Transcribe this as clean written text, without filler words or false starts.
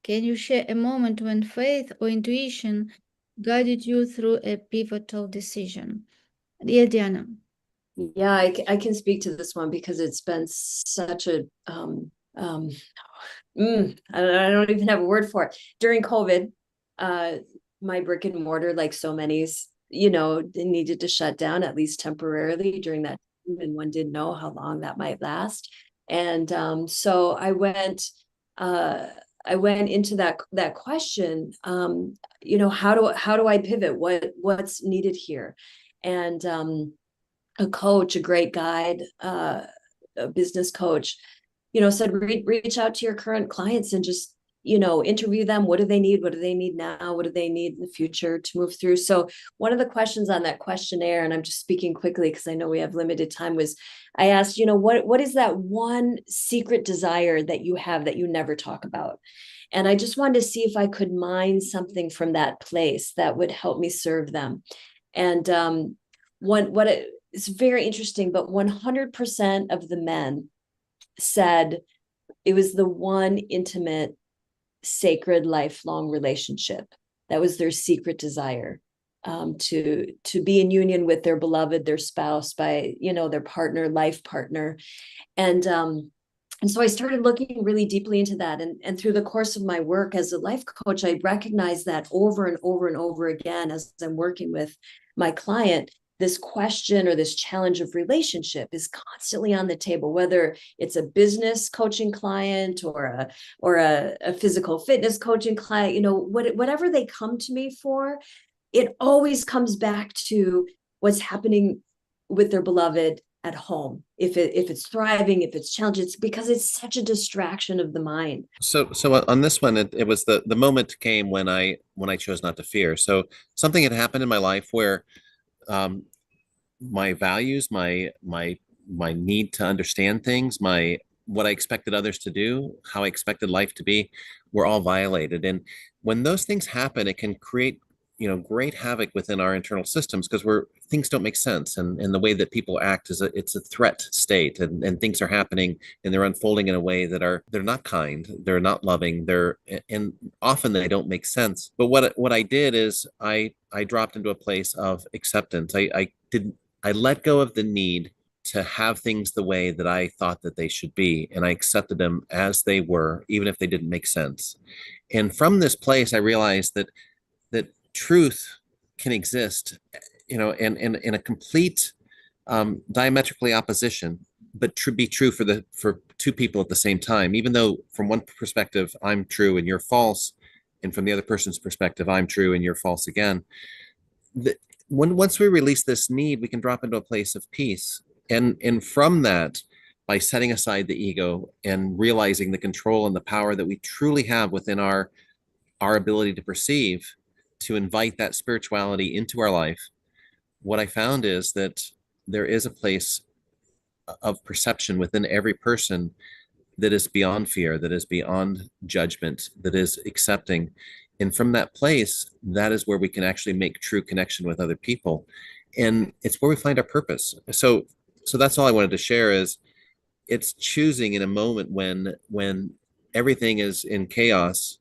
Can you share a moment when faith or intuition guided you through a pivotal decision? Dear Diana. Yeah, I can speak to this one because it's been such a I don't even have a word for it. During COVID, uh, my brick and mortar, like so many, they needed to shut down at least temporarily during that time, and one didn't know how long that might last. And so uh, I went into that question. How do I pivot? What's needed here? And a coach, a great guide, a business coach, said reach out to your current clients and just interview them. What do they need? What do they need now? What do they need in the future to move through? So one of the questions on that questionnaire, and I'm just speaking quickly because I know we have limited time, was I asked, what is that one secret desire that you have that you never talk about? And I just wanted to see if I could mine something from that place that would help me serve them. And it's very interesting, but 100% of the men said it was the one intimate, sacred, lifelong relationship that was their secret desire, to be in union with their beloved, their spouse, by their partner, life partner. And so I started looking really deeply into that. And through the course of my work as a life coach, I recognized that over and over and over again as I'm working with my client. This question or this challenge of relationship is constantly on the table, whether it's a business coaching client or a physical fitness coaching client, whatever they come to me for, it always comes back to what's happening with their beloved at home. If it's thriving, if it's challenging, it's because it's such a distraction of the mind. So on this one, it was the moment came when I chose not to fear. So something had happened in my life where um, my values, my need to understand things, my what I expected others to do, how I expected life to be, were all violated. And when those things happen, it can create, great havoc within our internal systems because things don't make sense. And the way that people act it's a threat state, and things are happening and they're unfolding in a way they're not kind, they're not loving, and often they don't make sense. But what I did is I dropped into a place of acceptance. I let go of the need to have things the way that I thought that they should be, and I accepted them as they were, even if they didn't make sense. And from this place, I realized that truth can exist, and in a complete diametrically opposition, but be true for two people at the same time. Even though from one perspective I'm true and you're false, and from the other person's perspective I'm true and you're false again. The, once we release this need, we can drop into a place of peace, and from that, by setting aside the ego and realizing the control and the power that we truly have within our ability to perceive, to invite that spirituality into our life, what I found is that there is a place of perception within every person that is beyond fear, that is beyond judgment, that is accepting. And from that place, that is where we can actually make true connection with other people. And it's where we find our purpose. So that's all I wanted to share is it's choosing in a moment when everything is in chaos